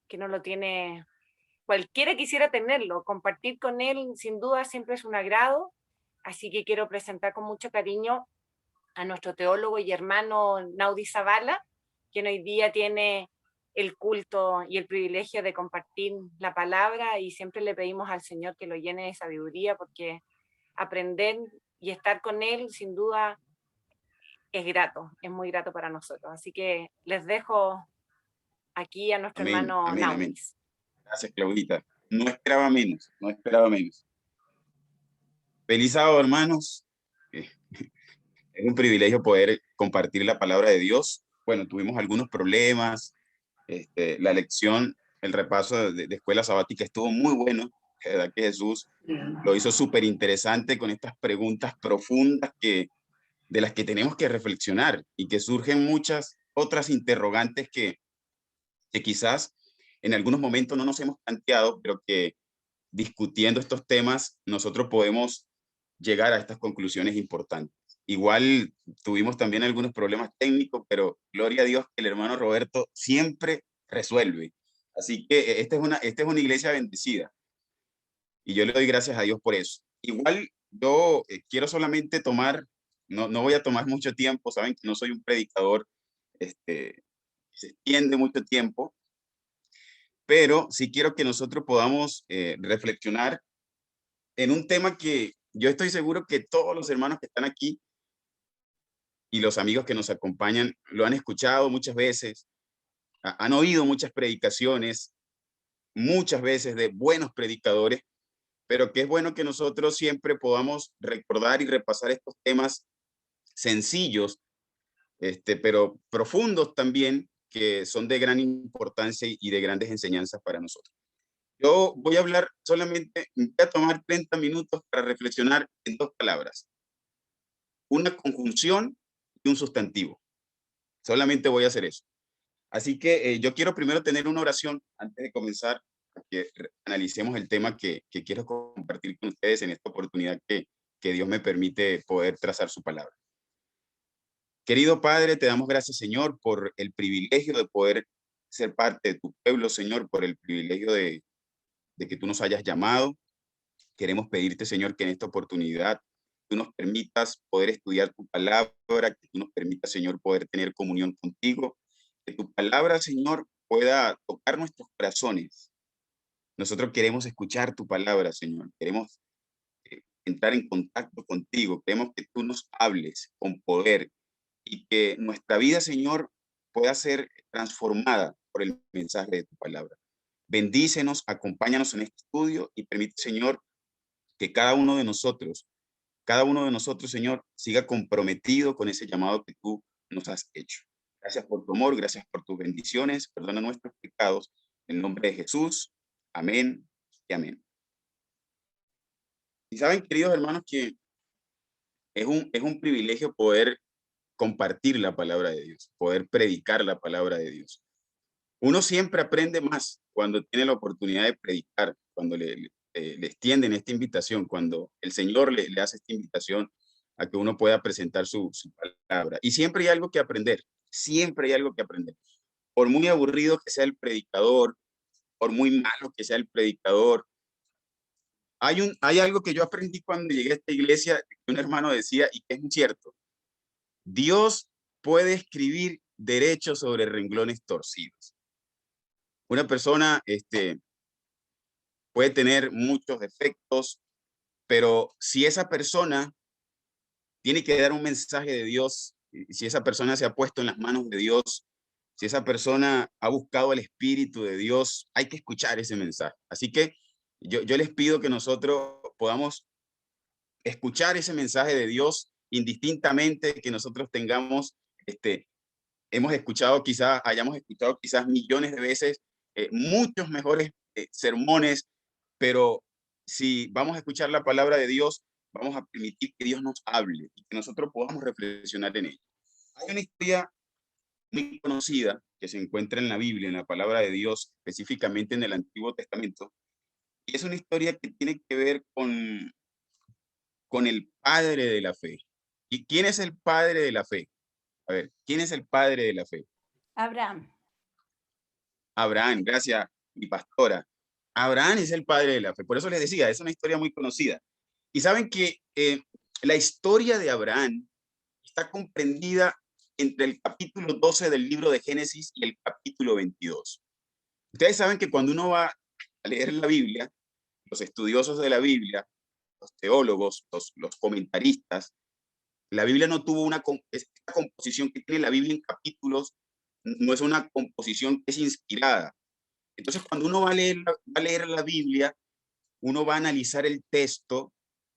que no lo tiene, cualquiera quisiera tenerlo, compartir con él sin duda siempre es un agrado, así que quiero presentar con mucho cariño a nuestro teólogo y hermano Naudi Zavala, quien hoy día tiene el culto y el privilegio de compartir la palabra, y siempre le pedimos al Señor que lo llene de sabiduría, porque aprender y estar con él sin duda es grato, es muy grato para nosotros. Así que les dejo aquí a nuestro Amén, hermano amén, amén. Naudis. Gracias, Claudita. No esperaba menos, no esperaba menos. Feliz sábado, hermanos. Eh, Es un privilegio poder compartir la palabra de Dios. Bueno, tuvimos algunos problemas. La lección, el repaso de escuela sabática estuvo muy bueno. De verdad que Jesús lo hizo súper interesante con estas preguntas profundas de las que tenemos que reflexionar y que surgen muchas otras interrogantes que quizás en algunos momentos no nos hemos planteado, pero que discutiendo estos temas nosotros podemos llegar a estas conclusiones importantes. Igual tuvimos también algunos problemas técnicos, pero gloria a Dios que el hermano Roberto siempre resuelve. Así que esta es una iglesia bendecida y yo le doy gracias a Dios por eso. Igual yo quiero solamente tomar, no voy a tomar mucho tiempo, saben que no soy un predicador que se extiende mucho tiempo, pero sí quiero que nosotros podamos reflexionar en un tema que yo estoy seguro que todos los hermanos que están aquí y los amigos que nos acompañan lo han escuchado muchas veces, han oído muchas predicaciones, muchas veces de buenos predicadores, pero que es bueno que nosotros siempre podamos recordar y repasar estos temas sencillos, pero profundos también, que son de gran importancia y de grandes enseñanzas para nosotros. Yo voy a hablar solamente, voy a tomar 30 minutos para reflexionar en dos palabras: una conjunción y un sustantivo. Solamente voy a hacer eso. Así que yo quiero primero tener una oración antes de comenzar a que analicemos el tema que quiero compartir con ustedes en esta oportunidad que Dios me permite poder trazar su palabra. Querido Padre, te damos gracias, Señor, por el privilegio de poder ser parte de tu pueblo, Señor, por el privilegio de que tú nos hayas llamado. Queremos pedirte, Señor, que en esta oportunidad tú nos permitas poder estudiar tu palabra, que tú nos permitas, Señor, poder tener comunión contigo, que tu palabra, Señor, pueda tocar nuestros corazones. Nosotros queremos escuchar tu palabra, Señor. Queremos entrar en contacto contigo. Queremos que tú nos hables con poder y que nuestra vida, Señor, pueda ser transformada por el mensaje de tu palabra. Bendícenos, acompáñanos en este estudio y permite, Señor, que cada uno de nosotros, Señor, siga comprometido con ese llamado que tú nos has hecho. Gracias por tu amor, gracias por tus bendiciones, perdona nuestros pecados. En el nombre de Jesús, amén y amén. Y saben, queridos hermanos, que es un privilegio poder compartir la palabra de Dios, poder predicar la palabra de Dios. Uno siempre aprende más cuando tiene la oportunidad de predicar, cuando le extienden esta invitación, cuando el Señor le hace esta invitación a que uno pueda presentar su palabra. Y siempre hay algo que aprender, siempre hay algo que aprender. Por muy aburrido que sea el predicador, por muy malo que sea el predicador, hay algo que yo aprendí cuando llegué a esta iglesia, que un hermano decía y que es muy cierto: Dios puede escribir derecho sobre renglones torcidos. Una persona puede tener muchos defectos, pero si esa persona tiene que dar un mensaje de Dios, y si esa persona se ha puesto en las manos de Dios, si esa persona ha buscado el Espíritu de Dios, hay que escuchar ese mensaje. Así que yo les pido que nosotros podamos escuchar ese mensaje de Dios indistintamente que nosotros tengamos, hemos escuchado quizás, hayamos escuchado quizás millones de veces muchos mejores sermones, pero si vamos a escuchar la palabra de Dios, vamos a permitir que Dios nos hable y que nosotros podamos reflexionar en ella. Hay una historia muy conocida que se encuentra en la Biblia, en la palabra de Dios, específicamente en el Antiguo Testamento, y es una historia que tiene que ver con el padre de la fe. ¿Y quién es el padre de la fe? A ver, ¿quién es el padre de la fe? Abraham. Abraham, gracias, mi pastora, Abraham es el padre de la fe. Por eso les decía, es una historia muy conocida. Y saben que la historia de Abraham está comprendida entre el capítulo 12 del libro de Génesis y el capítulo 22. Ustedes saben que cuando uno va a leer la Biblia, los estudiosos de la Biblia, los teólogos, los comentaristas, la Biblia no tuvo esta composición que tiene la Biblia en capítulos, no es una composición que es inspirada. Entonces, cuando uno va a leer la Biblia, uno va a analizar el texto,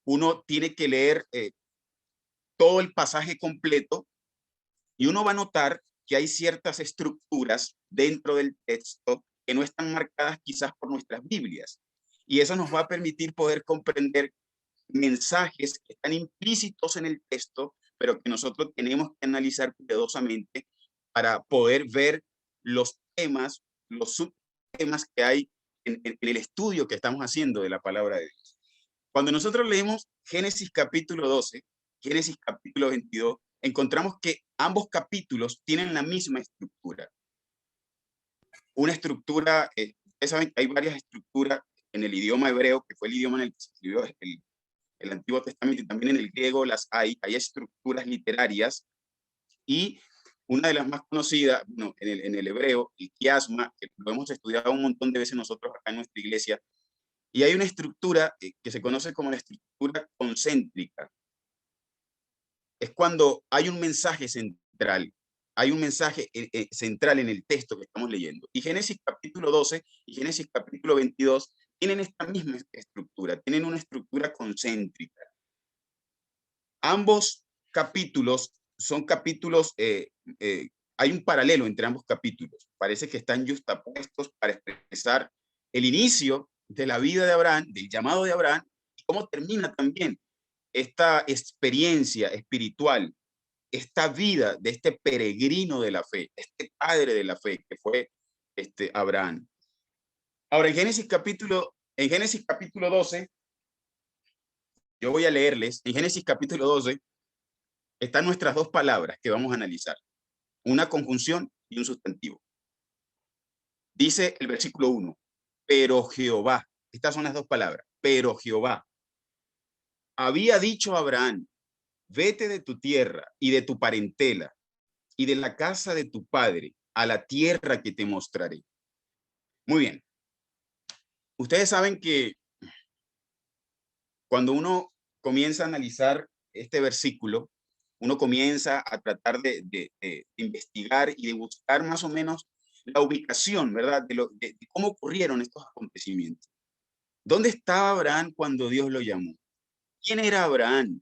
uno tiene que leer todo el pasaje completo y uno va a notar que hay ciertas estructuras dentro del texto que no están marcadas quizás por nuestras Biblias. Y eso nos va a permitir poder comprender mensajes que están implícitos en el texto, pero que nosotros tenemos que analizar cuidadosamente para poder ver los temas, los subtemas que hay en el estudio que estamos haciendo de la palabra de Dios. Cuando nosotros leemos Génesis capítulo 12, Génesis capítulo 22, encontramos que ambos capítulos tienen la misma estructura. Una estructura, ustedes saben que hay varias estructuras en el idioma hebreo, que fue el idioma en el que se escribió el Antiguo Testamento, y también en el griego las hay estructuras literarias, y una de las más conocidas, no, en el hebreo, el quiasma, que lo hemos estudiado un montón de veces nosotros acá en nuestra iglesia, y hay una estructura que se conoce como la estructura concéntrica. Es cuando hay un mensaje central, hay un mensaje central en el texto que estamos leyendo. Y Génesis capítulo 12 y Génesis capítulo 22 tienen esta misma estructura, tienen una estructura concéntrica. Ambos capítulos son capítulos, hay un paralelo entre ambos capítulos. Parece que están justapuestos para expresar el inicio de la vida de Abraham, del llamado de Abraham, y cómo termina también esta experiencia espiritual, esta vida de este peregrino de la fe, este padre de la fe que fue Abraham. Ahora, en Génesis capítulo 12, yo voy a leerles, en Génesis capítulo 12 están nuestras dos palabras que vamos a analizar, una conjunción y un sustantivo. Dice el versículo 1, pero Jehová, estas son las dos palabras, pero Jehová había dicho a Abraham, vete de tu tierra y de tu parentela y de la casa de tu padre a la tierra que te mostraré. Muy bien. Ustedes saben que cuando uno comienza a analizar este versículo, uno comienza a tratar de investigar y de buscar más o menos la ubicación, ¿verdad? De cómo ocurrieron estos acontecimientos. ¿Dónde estaba Abraham cuando Dios lo llamó? ¿Quién era Abraham?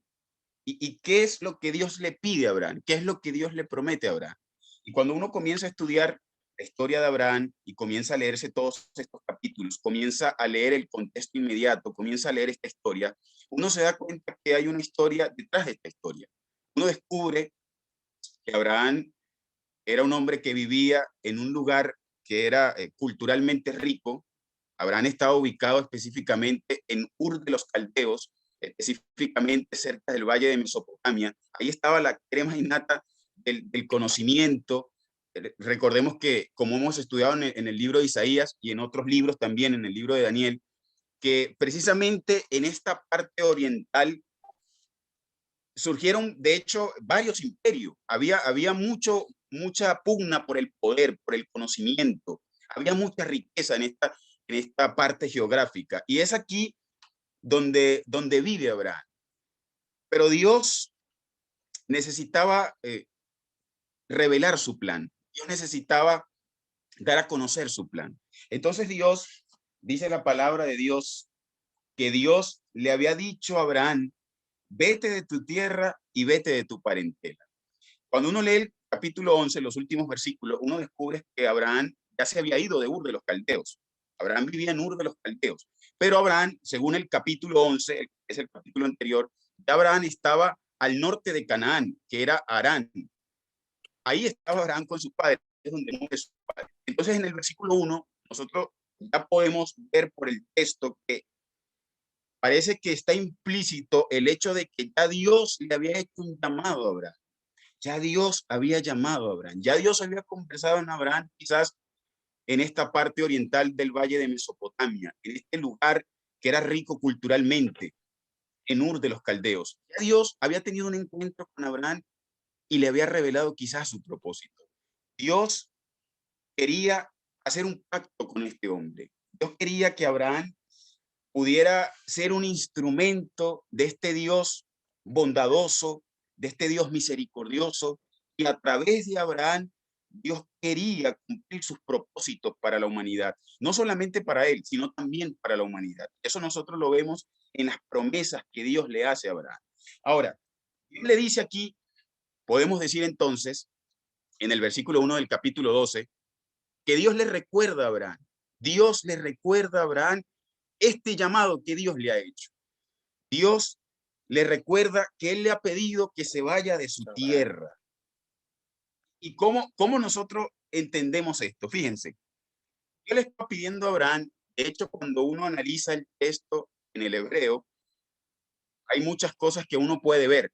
¿Y qué es lo que Dios le pide a Abraham? ¿Qué es lo que Dios le promete a Abraham? Y cuando uno comienza a estudiar la historia de Abraham y comienza a leerse todos estos capítulos, comienza a leer el contexto inmediato, comienza a leer esta historia, uno se da cuenta que hay una historia detrás de esta historia. Uno descubre que Abraham era un hombre que vivía en un lugar que era culturalmente rico. Abraham estaba ubicado específicamente en Ur de los Caldeos, específicamente cerca del valle de Mesopotamia. Ahí estaba la crema innata del conocimiento. Recordemos que, como hemos estudiado en el libro de Isaías y en otros libros también, en el libro de Daniel, que precisamente en esta parte oriental surgieron, de hecho, varios imperios. Había mucha pugna por el poder, por el conocimiento. Había mucha riqueza en esta parte geográfica. Y es aquí donde vive Abraham. Pero Dios necesitaba revelar su plan. Dios necesitaba dar a conocer su plan. Entonces Dios, dice la palabra de Dios, que Dios le había dicho a Abraham, vete de tu tierra y vete de tu parentela. Cuando uno lee el capítulo 11, los últimos versículos, uno descubre que Abraham ya se había ido de Ur de los Caldeos. Abraham vivía en Ur de los Caldeos. Pero Abraham, según el capítulo 11, que es el capítulo anterior, ya Abraham estaba al norte de Canaán, que era Harán. Ahí estaba Abraham con sus padres, es donde muere su padre. Entonces, en el versículo 1, nosotros ya podemos ver por el texto que parece que está implícito el hecho de que ya Dios le había hecho un llamado a Abraham. Ya Dios había llamado a Abraham. Ya Dios había conversado en Abraham quizás en esta parte oriental del valle de Mesopotamia, en este lugar que era rico culturalmente, en Ur de los Caldeos. Ya Dios había tenido un encuentro con Abraham y le había revelado quizás su propósito. Dios quería hacer un pacto con este hombre. Dios quería que Abraham pudiera ser un instrumento de este Dios bondadoso, de este Dios misericordioso, y a través de Abraham, Dios quería cumplir sus propósitos para la humanidad, no solamente para él, sino también para la humanidad. Eso nosotros lo vemos en las promesas que Dios le hace a Abraham. Ahora, Dios le dice aquí, podemos decir entonces, en el versículo 1 del capítulo 12, que Dios le recuerda a Abraham. Dios le recuerda a Abraham este llamado que Dios le ha hecho. Dios le recuerda que él le ha pedido que se vaya de su tierra. ¿Y cómo nosotros entendemos esto? Fíjense, Dios le está pidiendo a Abraham, de hecho, cuando uno analiza el texto en el hebreo, hay muchas cosas que uno puede ver.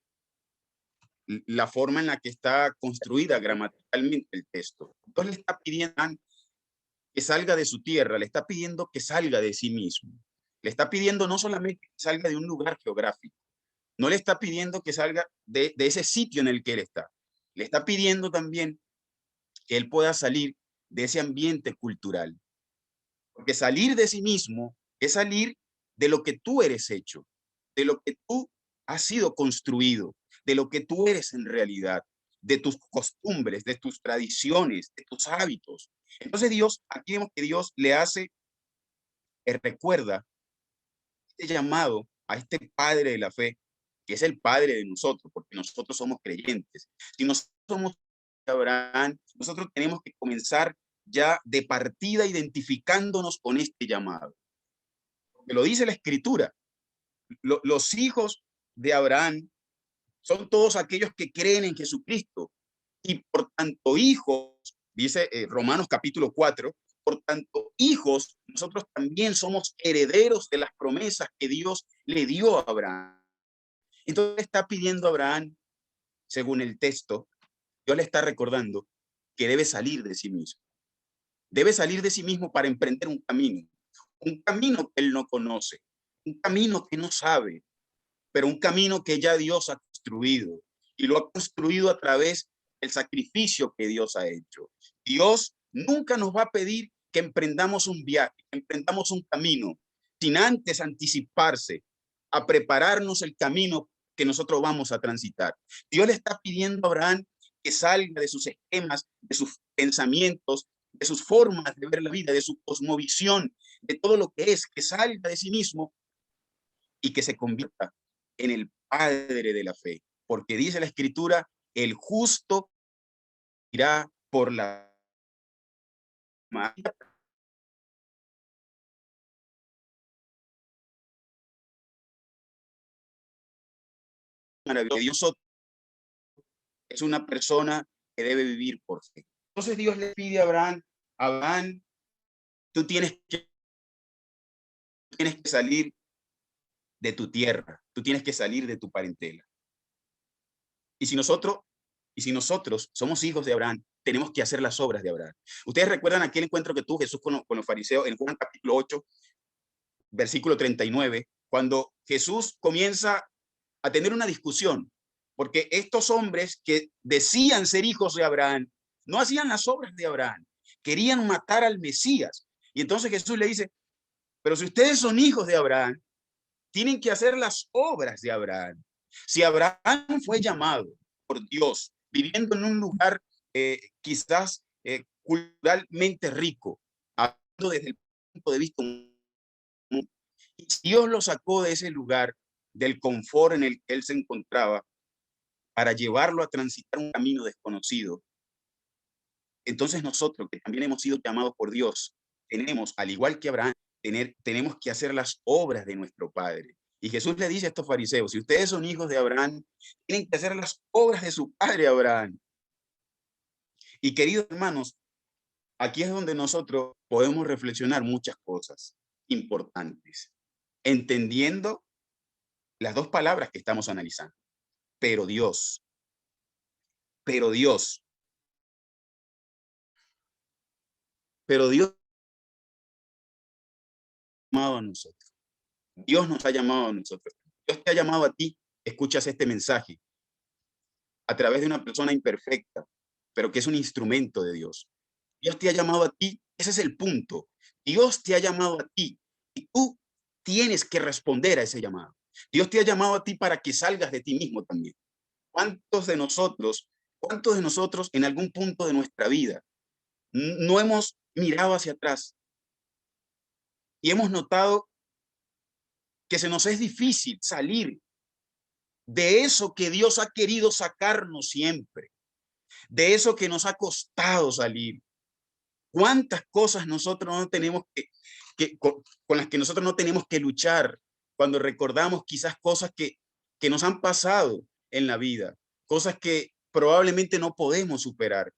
La forma en la que está construida gramaticalmente el texto. Dios le está pidiendo que salga de su tierra, le está pidiendo que salga de sí mismo. Le está pidiendo no solamente que salga de un lugar geográfico, no le está pidiendo que salga de ese sitio en el que él está. Le está pidiendo también que él pueda salir de ese ambiente cultural. Porque salir de sí mismo es salir de lo que tú eres hecho, de lo que tú has sido construido, de lo que tú eres en realidad, de tus costumbres, de tus tradiciones, de tus hábitos. Entonces Dios, aquí vemos que Dios le hace, recuerda este llamado a este padre de la fe, que es el padre de nosotros, porque nosotros somos creyentes. Si nosotros somos Abraham, nosotros tenemos que comenzar ya de partida identificándonos con este llamado. Porque lo dice la escritura. Los hijos de Abraham son todos aquellos que creen en Jesucristo. Y por tanto, hijos, dice Romanos capítulo 4, por tanto, hijos, nosotros también somos herederos de las promesas que Dios le dio a Abraham. Entonces está pidiendo a Abraham, según el texto, Dios le está recordando que debe salir de sí mismo. Debe salir de sí mismo para emprender un camino que él no conoce, un camino que no sabe, pero un camino que ya Dios ha construido y lo ha construido a través del sacrificio que Dios ha hecho. Dios nunca nos va a pedir que emprendamos un viaje, que emprendamos un camino, sin antes anticiparse a prepararnos el camino que nosotros vamos a transitar. Dios le está pidiendo a Abraham que salga de sus esquemas, de sus pensamientos, de sus formas de ver la vida, de su cosmovisión, de todo lo que es, que salga de sí mismo y que se convierta en el padre de la fe. Porque dice la escritura, el justo irá por la maravilloso, es una persona que debe vivir por fe. Entonces Dios le pide a Abraham, Abraham, tú tienes que salir de tu tierra, tú tienes que salir de tu parentela. Y si nosotros somos hijos de Abraham, tenemos que hacer las obras de Abraham. Ustedes recuerdan aquel encuentro que tuvo Jesús con los fariseos en Juan capítulo 8, versículo 39, cuando Jesús comienza a tener una discusión, porque estos hombres que decían ser hijos de Abraham, no hacían las obras de Abraham, querían matar al Mesías. Y entonces Jesús le dice, pero si ustedes son hijos de Abraham, tienen que hacer las obras de Abraham. Si Abraham fue llamado por Dios, viviendo en un lugar quizás culturalmente rico, hablando desde el punto de vista humano, Dios lo sacó de ese lugar, del confort en el que él se encontraba, para llevarlo a transitar un camino desconocido. Entonces nosotros, que también hemos sido llamados por Dios, tenemos, al igual que Abraham, tenemos que hacer las obras de nuestro Padre. Y Jesús le dice a estos fariseos, si ustedes son hijos de Abraham, tienen que hacer las obras de su padre Abraham. Y queridos hermanos, aquí es donde nosotros podemos reflexionar muchas cosas importantes, entendiendo las dos palabras que estamos analizando. Pero Dios, pero Dios, pero Dios nos ha llamado a nosotros. Dios nos ha llamado a nosotros. Dios te ha llamado a ti. Escuchas este mensaje a través de una persona imperfecta, pero que es un instrumento de Dios. Dios te ha llamado a ti. Ese es el punto. Dios te ha llamado a ti y tú tienes que responder a ese llamado. Dios te ha llamado a ti para que salgas de ti mismo también. ¿Cuántos de nosotros en algún punto de nuestra vida no hemos mirado hacia atrás y hemos notado que se nos es difícil salir de eso que Dios ha querido sacarnos siempre, de eso que nos ha costado salir? ¿Cuántas cosas nosotros no tenemos con las que nosotros no tenemos que luchar cuando recordamos quizás cosas que nos han pasado en la vida, cosas que probablemente no podemos superar,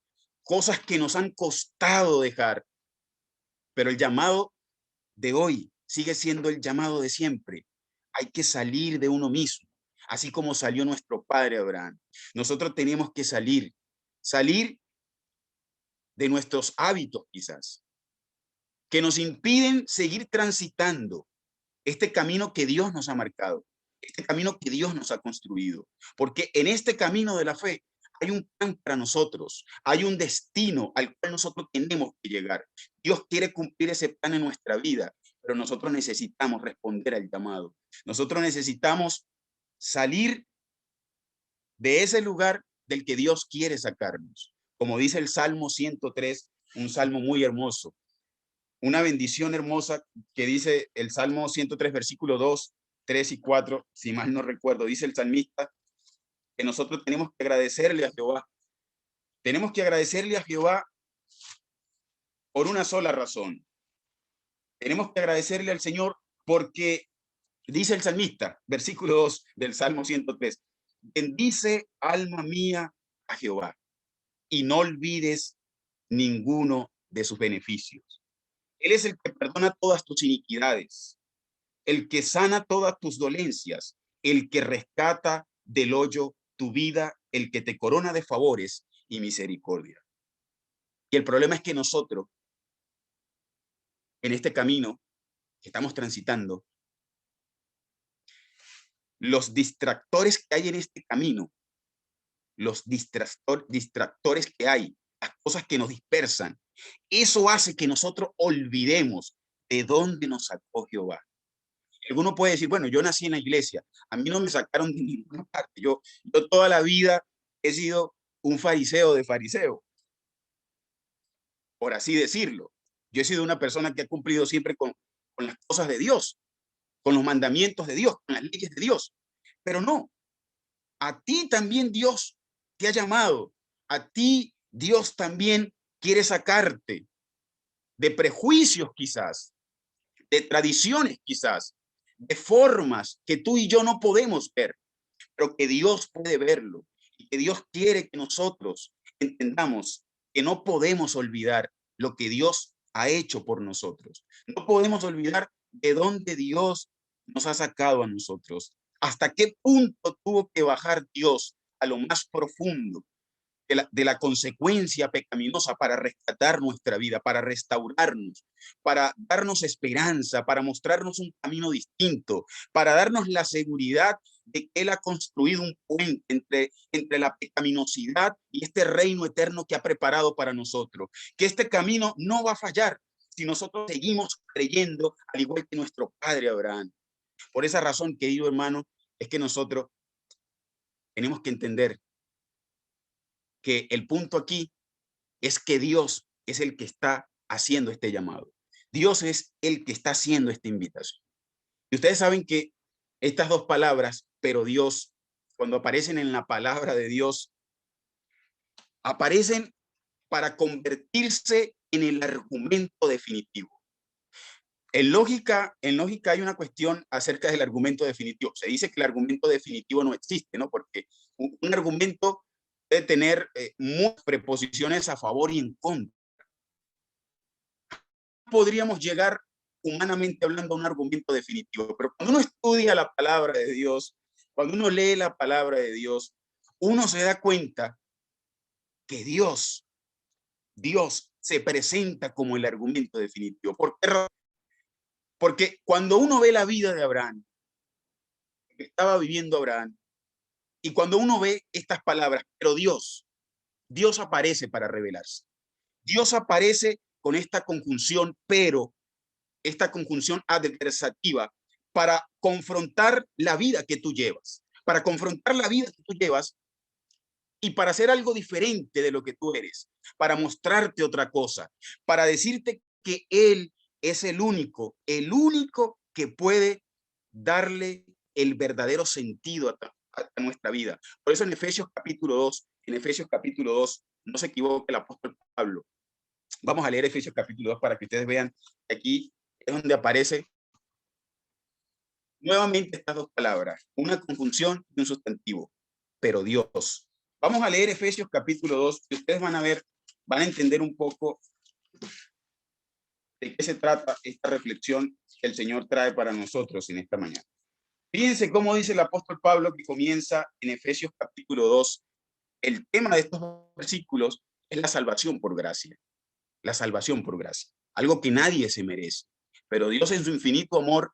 cosas que nos han costado dejar? Pero el llamado de hoy sigue siendo el llamado de siempre. Hay que salir de uno mismo, así como salió nuestro padre Abraham. Nosotros tenemos que salir de nuestros hábitos quizás, que nos impiden seguir transitando este camino que Dios nos ha marcado, este camino que Dios nos ha construido. Porque en este camino de la fe hay un plan para nosotros, hay un destino al cual nosotros tenemos que llegar. Dios quiere cumplir ese plan en nuestra vida, pero nosotros necesitamos responder al llamado. Nosotros necesitamos salir de ese lugar del que Dios quiere sacarnos. Como dice el Salmo 103, un salmo muy hermoso, una bendición hermosa que dice el Salmo 103, versículo 2, 3 y 4, si mal no recuerdo, dice el salmista que nosotros tenemos que agradecerle a Jehová. Tenemos que agradecerle a Jehová por una sola razón. Tenemos que agradecerle al Señor porque dice el salmista, versículo 2 del Salmo 103, bendice alma mía a Jehová y no olvides ninguno de sus beneficios. Él es el que perdona todas tus iniquidades, el que sana todas tus dolencias, el que rescata del hoyo tu vida, el que te corona de favores y misericordia. Y el problema es que nosotros, en este camino que estamos transitando, los distractores que hay en este camino, los distractores que hay, las cosas que nos dispersan, eso hace que nosotros olvidemos de dónde nos sacó Jehová. Alguno puede decir, bueno, yo nací en la iglesia, a mí no me sacaron de ninguna parte, yo toda la vida he sido un fariseo de fariseo, por así decirlo. Yo he sido una persona que ha cumplido siempre con las cosas de Dios, con los mandamientos de Dios, con las leyes de Dios. Pero no, a ti también Dios te ha llamado, a ti Dios también quiere sacarte de prejuicios quizás, de tradiciones quizás, de formas que tú y yo no podemos ver, pero que Dios puede verlo y que Dios quiere que nosotros entendamos que no podemos olvidar lo que Dios ha hecho por nosotros. No podemos olvidar de dónde Dios nos ha sacado a nosotros, hasta qué punto tuvo que bajar Dios a lo más profundo de la consecuencia pecaminosa para rescatar nuestra vida, para restaurarnos, para darnos esperanza, para mostrarnos un camino distinto, para darnos la seguridad de que Él ha construido un puente entre la pecaminosidad y este reino eterno que ha preparado para nosotros, que este camino no va a fallar si nosotros seguimos creyendo, al igual que nuestro padre Abraham. Por esa razón, querido hermano, es que nosotros tenemos que entender que el punto aquí es que Dios es el que está haciendo este llamado. Dios es el que está haciendo esta invitación. Y ustedes saben que estas dos palabras, pero Dios, cuando aparecen en la palabra de Dios, aparecen para convertirse en el argumento definitivo. En lógica hay una cuestión acerca del argumento definitivo. Se dice que el argumento definitivo no existe, ¿no? Porque un argumento puede tener muchas preposiciones a favor y en contra. Podríamos llegar humanamente hablando a un argumento definitivo, pero cuando uno estudia la palabra de Dios, cuando uno lee la palabra de Dios, uno se da cuenta que Dios se presenta como el argumento definitivo. ¿Por qué razón? Porque cuando uno ve la vida de Abraham, que estaba viviendo Abraham, y cuando uno ve estas palabras, pero Dios aparece para revelarse. Dios aparece con esta conjunción, pero esta conjunción adversativa para confrontar la vida que tú llevas, para confrontar la vida que tú llevas y para hacer algo diferente de lo que tú eres, para mostrarte otra cosa, para decirte que Él es el único que puede darle el verdadero sentido a nuestra vida. Por eso en Efesios capítulo 2, no se equivoque el apóstol Pablo. Vamos a leer Efesios capítulo 2 para que ustedes vean que aquí es donde aparece nuevamente estas dos palabras, una conjunción y un sustantivo, pero Dios. Vamos a leer Efesios capítulo 2 y ustedes van a ver, van a entender un poco de qué se trata esta reflexión que el Señor trae para nosotros en esta mañana. Fíjense cómo dice el apóstol Pablo que comienza en Efesios capítulo 2. El tema de estos versículos es la salvación por gracia. La salvación por gracia. Algo que nadie se merece. Pero Dios en su infinito amor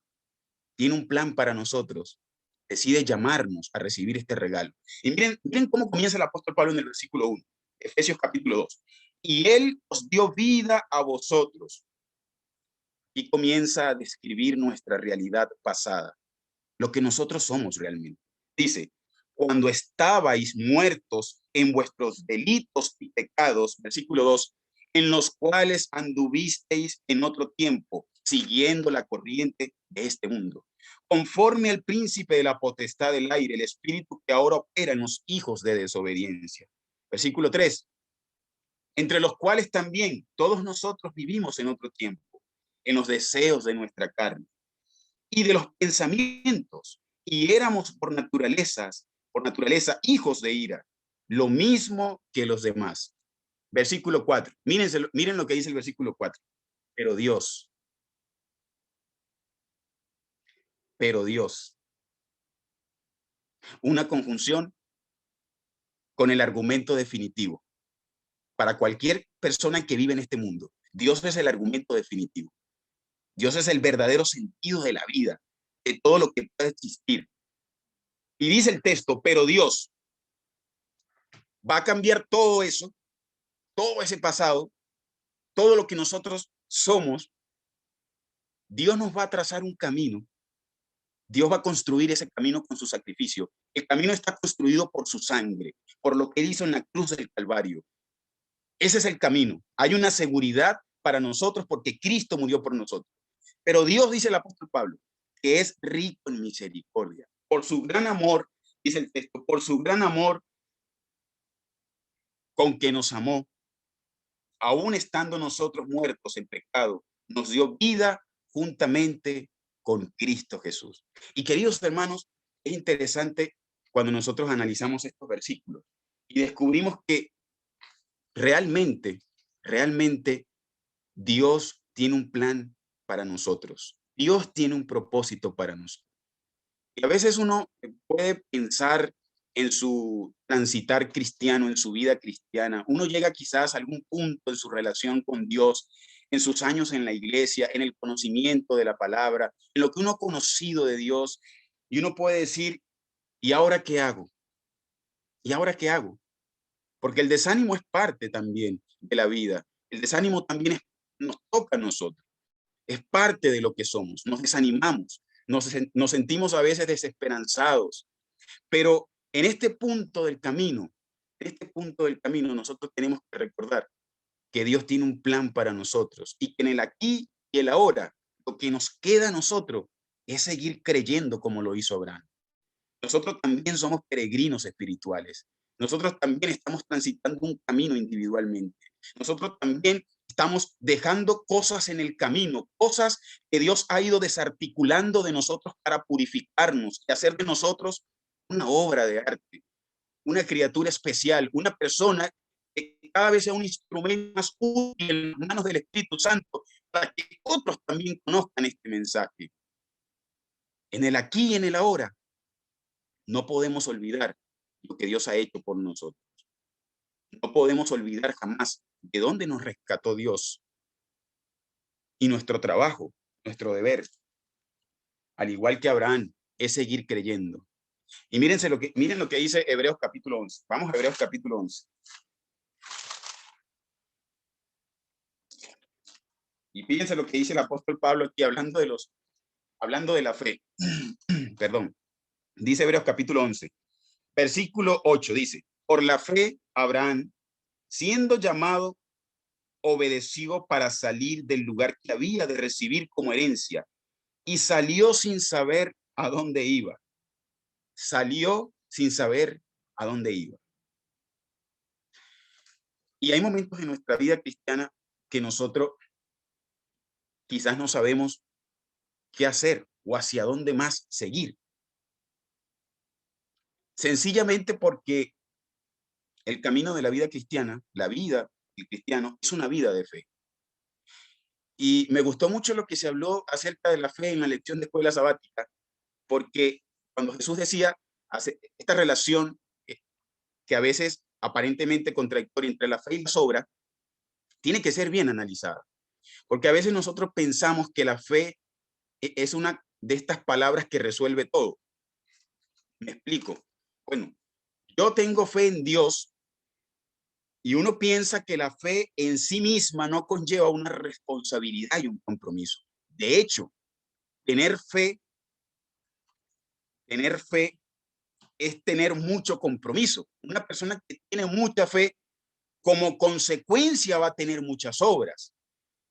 tiene un plan para nosotros. Decide llamarnos a recibir este regalo. Y miren cómo comienza el apóstol Pablo en el versículo 1. Efesios capítulo 2. Y Él os dio vida a vosotros. Y comienza a describir nuestra realidad pasada. Lo que nosotros somos realmente. Dice, cuando estabais muertos en vuestros delitos y pecados, versículo 2, en los cuales anduvisteis en otro tiempo, siguiendo la corriente de este mundo, conforme al príncipe de la potestad del aire, el espíritu que ahora opera en los hijos de desobediencia. Versículo 3, entre los cuales también todos nosotros vivimos en otro tiempo, en los deseos de nuestra carne y de los pensamientos, y éramos por naturaleza hijos de ira, lo mismo que los demás. Versículo 4. Miren lo que dice el versículo 4. Pero Dios, una conjunción con el argumento definitivo. Para cualquier persona que vive en este mundo, Dios es el argumento definitivo. Dios es el verdadero sentido de la vida, de todo lo que puede existir. Y dice el texto, pero Dios va a cambiar todo eso, todo ese pasado, todo lo que nosotros somos. Dios nos va a trazar un camino. Dios va a construir ese camino con su sacrificio. El camino está construido por su sangre, por lo que hizo en la cruz del Calvario. Ese es el camino. Hay una seguridad para nosotros porque Cristo murió por nosotros. Pero Dios, dice el apóstol Pablo, que es rico en misericordia. Por su gran amor, dice el texto, por su gran amor con que nos amó, aún estando nosotros muertos en pecado, nos dio vida juntamente con Cristo Jesús. Y queridos hermanos, es interesante cuando nosotros analizamos estos versículos y descubrimos que realmente Dios tiene un plan para nosotros. Dios tiene un propósito para nosotros. Y a veces uno puede pensar en su transitar cristiano, en su vida cristiana. Uno llega quizás a algún punto en su relación con Dios, en sus años en la iglesia, en el conocimiento de la palabra, en lo que uno ha conocido de Dios, y uno puede decir, ¿y ahora qué hago? ¿Y ahora qué hago? Porque el desánimo es parte también de la vida. El desánimo también nos toca a nosotros. Es parte de lo que somos. Nos desanimamos, nos sentimos a veces desesperanzados, pero en este punto del camino, nosotros tenemos que recordar que Dios tiene un plan para nosotros y que en el aquí y el ahora, lo que nos queda a nosotros es seguir creyendo como lo hizo Abraham. Nosotros también somos peregrinos espirituales. Nosotros también estamos transitando un camino individualmente. Nosotros también estamos dejando cosas en el camino, cosas que Dios ha ido desarticulando de nosotros para purificarnos y hacer de nosotros una obra de arte, una criatura especial, una persona que cada vez sea un instrumento más útil en las manos del Espíritu Santo para que otros también conozcan este mensaje. En el aquí y en el ahora, no podemos olvidar lo que Dios ha hecho por nosotros. No podemos olvidar jamás de dónde nos rescató Dios y nuestro trabajo, nuestro deber, al igual que Abraham, es seguir creyendo. Y miren lo que dice Hebreos capítulo 11. Vamos a Hebreos capítulo 11. Y fíjense lo que dice el apóstol Pablo aquí hablando de la fe. Perdón. Dice Hebreos capítulo 11, versículo 8, dice, por la fe Abraham, siendo llamado, obedeció para salir del lugar que había de recibir como herencia y salió sin saber a dónde iba. Salió sin saber a dónde iba. Y hay momentos en nuestra vida cristiana que nosotros quizás no sabemos qué hacer o hacia dónde más seguir. Sencillamente porque el camino de la vida cristiana, la vida del cristiano, es una vida de fe. Y me gustó mucho lo que se habló acerca de la fe en la lección de escuela sabática, porque cuando Jesús decía esta relación que a veces aparentemente contradictoria entre la fe y las obras, tiene que ser bien analizada, porque a veces nosotros pensamos que la fe es una de estas palabras que resuelve todo. Me explico. Bueno, yo tengo fe en Dios y uno piensa que la fe en sí misma no conlleva una responsabilidad y un compromiso. De hecho, tener fe Tener fe es tener mucho compromiso. Una persona que tiene mucha fe, como consecuencia va a tener muchas obras.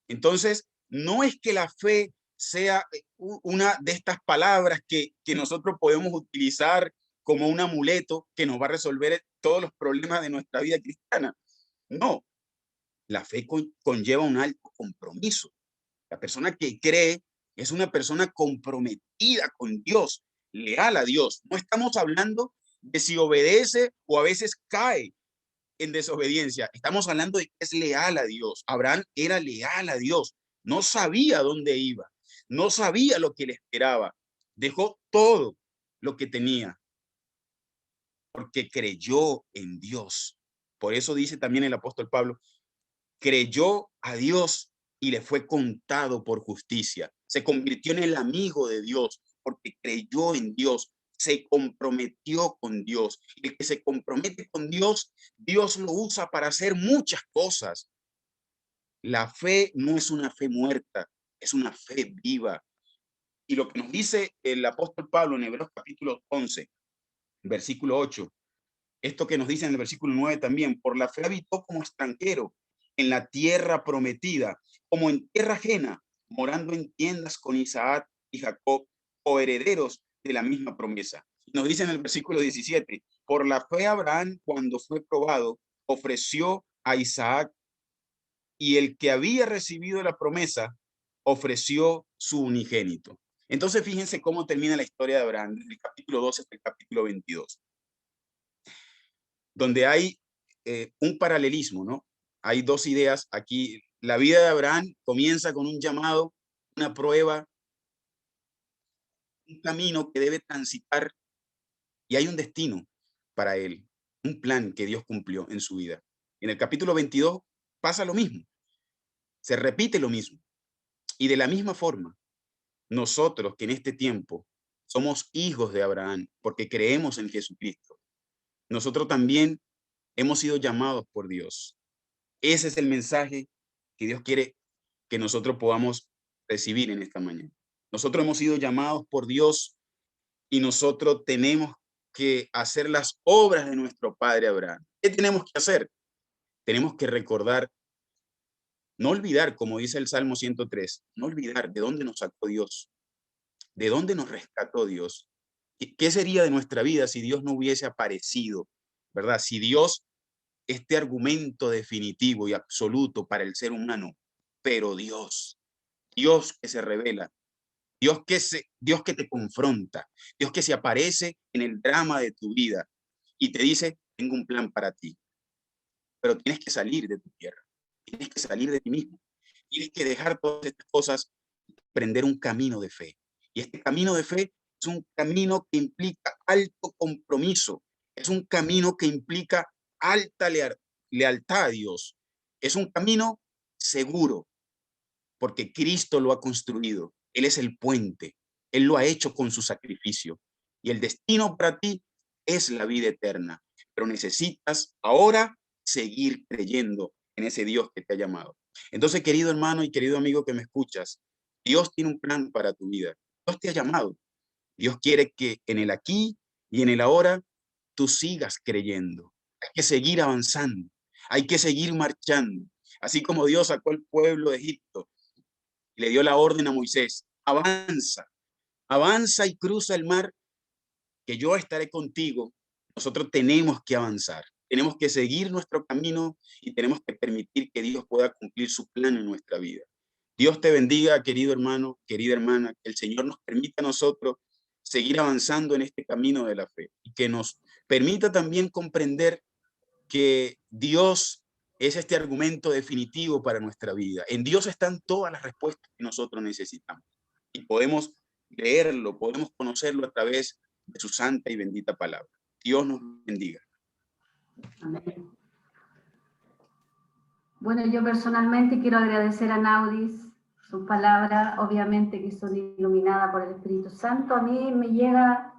Entonces, no es que la fe sea una de estas palabras que nosotros podemos utilizar como un amuleto que nos va a resolver todos los problemas de nuestra vida cristiana. No, la fe conlleva un alto compromiso. La persona que cree es una persona comprometida con Dios, leal a Dios. No estamos hablando de si obedece o a veces cae en desobediencia. Estamos hablando de que es leal a Dios. Abraham era leal a Dios. No sabía dónde iba. No sabía lo que le esperaba. Dejó todo lo que tenía porque creyó en Dios. Por eso dice también el apóstol Pablo, creyó a Dios y le fue contado por justicia. Se convirtió en el amigo de Dios porque creyó en Dios, se comprometió con Dios. El que se compromete con Dios, Dios lo usa para hacer muchas cosas. La fe no es una fe muerta, es una fe viva. Y lo que nos dice el apóstol Pablo en Hebreos capítulo 11, versículo 8, esto que nos dice en el versículo 9 también, por la fe habitó como extranjero en la tierra prometida, como en tierra ajena, morando en tiendas con Isaac y Jacob, coherederos de la misma promesa. Nos dice en el versículo 17, por la fe Abraham, cuando fue probado, ofreció a Isaac y el que había recibido la promesa ofreció su unigénito. Entonces fíjense cómo termina la historia de Abraham, desde el capítulo 12 hasta el capítulo 22. Donde hay un paralelismo, ¿no? Hay dos ideas aquí. La vida de Abraham comienza con un llamado, una prueba, un camino que debe transitar y hay un destino para él, un plan que Dios cumplió en su vida. En el capítulo 22 pasa lo mismo, se repite lo mismo. Y de la misma forma, nosotros que en este tiempo somos hijos de Abraham porque creemos en Jesucristo, nosotros también hemos sido llamados por Dios. Ese es el mensaje que Dios quiere que nosotros podamos recibir en esta mañana. Nosotros hemos sido llamados por Dios y nosotros tenemos que hacer las obras de nuestro padre Abraham. ¿Qué tenemos que hacer? Tenemos que recordar, no olvidar, como dice el Salmo 103, no olvidar de dónde nos sacó Dios, de dónde nos rescató Dios. ¿Qué sería de nuestra vida si Dios no hubiese aparecido? ¿Verdad? Si Dios, este argumento definitivo y absoluto para el ser humano, pero Dios que se revela, Dios que te confronta, Dios que se aparece en el drama de tu vida y te dice, tengo un plan para ti, pero tienes que salir de tu tierra, tienes que salir de ti mismo, tienes que dejar todas estas cosas, prender un camino de fe. Y este camino de fe es un camino que implica alto compromiso, es un camino que implica alta lealtad a Dios. Es un camino seguro, porque Cristo lo ha construido. Él es el puente. Él lo ha hecho con su sacrificio. Y el destino para ti es la vida eterna. Pero necesitas ahora seguir creyendo en ese Dios que te ha llamado. Entonces, querido hermano y querido amigo que me escuchas, Dios tiene un plan para tu vida. Dios te ha llamado. Dios quiere que en el aquí y en el ahora tú sigas creyendo. Hay que seguir avanzando. Hay que seguir marchando. Así como Dios sacó al pueblo de Egipto y le dio la orden a Moisés, avanza, avanza y cruza el mar, que yo estaré contigo. Nosotros tenemos que avanzar, tenemos que seguir nuestro camino y tenemos que permitir que Dios pueda cumplir su plan en nuestra vida. Dios te bendiga, querido hermano, querida hermana, que el Señor nos permita a nosotros seguir avanzando en este camino de la fe y que nos permita también comprender que Dios es este argumento definitivo para nuestra vida. En Dios están todas las respuestas que nosotros necesitamos y podemos leerlo, podemos conocerlo a través de su santa y bendita palabra. Dios nos bendiga. Amén. Bueno, yo personalmente quiero agradecer a Naudis sus palabras, obviamente que son iluminadas por el Espíritu Santo. A mí me llega,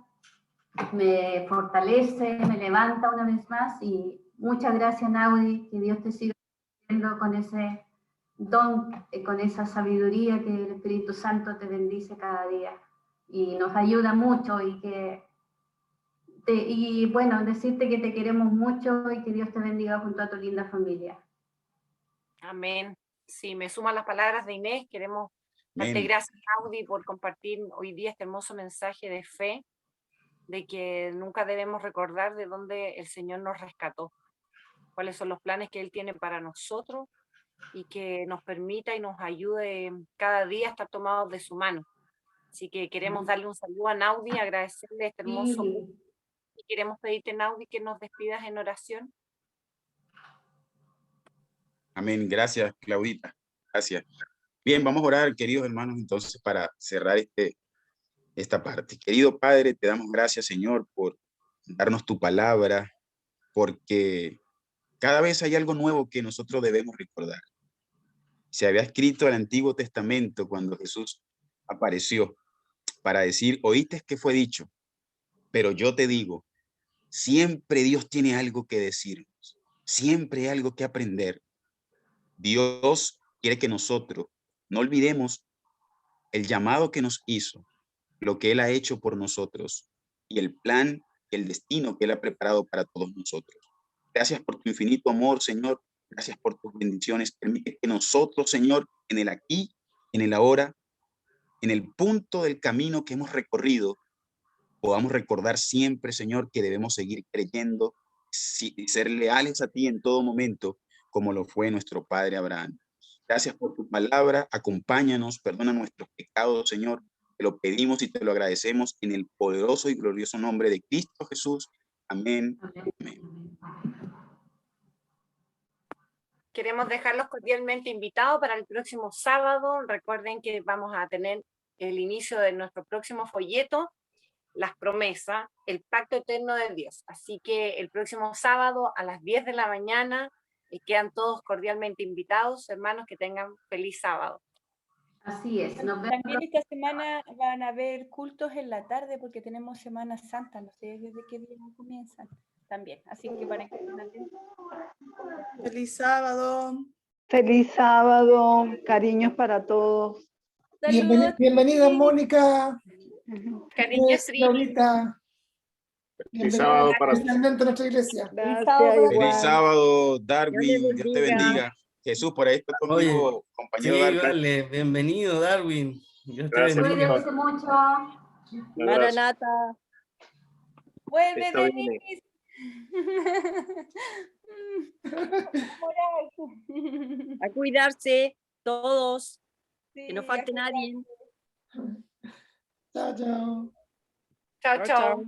me fortalece, me levanta una vez más y muchas gracias, Naudi, que Dios te siga con ese don, con esa sabiduría que el Espíritu Santo te bendice cada día y nos ayuda mucho y bueno, decirte que te queremos mucho y que Dios te bendiga junto a tu linda familia. Amén. Sí, me suman las palabras de Inés. Queremos darte gracias, Audi, por compartir hoy día este hermoso mensaje de fe, de que nunca debemos recordar de dónde el Señor nos rescató, cuáles son los planes que Él tiene para nosotros y que nos permita y nos ayude cada día a estar tomados de su mano. Así que queremos darle un saludo a Naudi, agradecerle este hermoso Sí. y queremos pedirte, Naudi, que nos despidas en oración. Amén. Gracias, Claudita. Gracias. Bien, vamos a orar, queridos hermanos, entonces para cerrar esta parte. Querido Padre, te damos gracias, Señor, por darnos tu palabra, porque cada vez hay algo nuevo que nosotros debemos recordar. Se había escrito el Antiguo Testamento cuando Jesús apareció para decir, oíste que fue dicho, pero yo te digo, siempre Dios tiene algo que decirnos, siempre hay algo que aprender. Dios quiere que nosotros no olvidemos el llamado que nos hizo, lo que Él ha hecho por nosotros y el plan, el destino que Él ha preparado para todos nosotros. Gracias por tu infinito amor, Señor. Gracias por tus bendiciones. Permite que nosotros, Señor, en el aquí, en el ahora, en el punto del camino que hemos recorrido, podamos recordar siempre, Señor, que debemos seguir creyendo y ser leales a ti en todo momento, como lo fue nuestro padre Abraham. Gracias por tu palabra. Acompáñanos, perdona nuestros pecados, Señor. Te lo pedimos y te lo agradecemos en el poderoso y glorioso nombre de Cristo Jesús. Amén. Amén. Queremos dejarlos cordialmente invitados para el próximo sábado. Recuerden que vamos a tener el inicio de nuestro próximo folleto, las promesas, el pacto eterno de Dios. Así que el próximo sábado a las 10 de la mañana quedan todos cordialmente invitados. Hermanos, que tengan feliz sábado. Así es. También esta semana van a haber cultos en la tarde porque tenemos Semana Santa, no sé desde qué día comienzan también, así que para que estén atentos. Feliz sábado. Feliz sábado, cariños para todos. Bienvenida, Mónica. Cariños, Laurita. Feliz sábado para todos. Especialmente nuestra iglesia. Gracias. Feliz sábado, Darwin. Dios te bendiga. Jesús, por ahí está conmigo, compañero sí, Darwin. vale. Bienvenido, Darwin. Dios te Gracias, bendiga. Cuídense mucho. Maranata. Vuelve, Está bien. Denise. A cuidarse todos, Sí, que no falte nadie. Chao, chao. Chao, chao.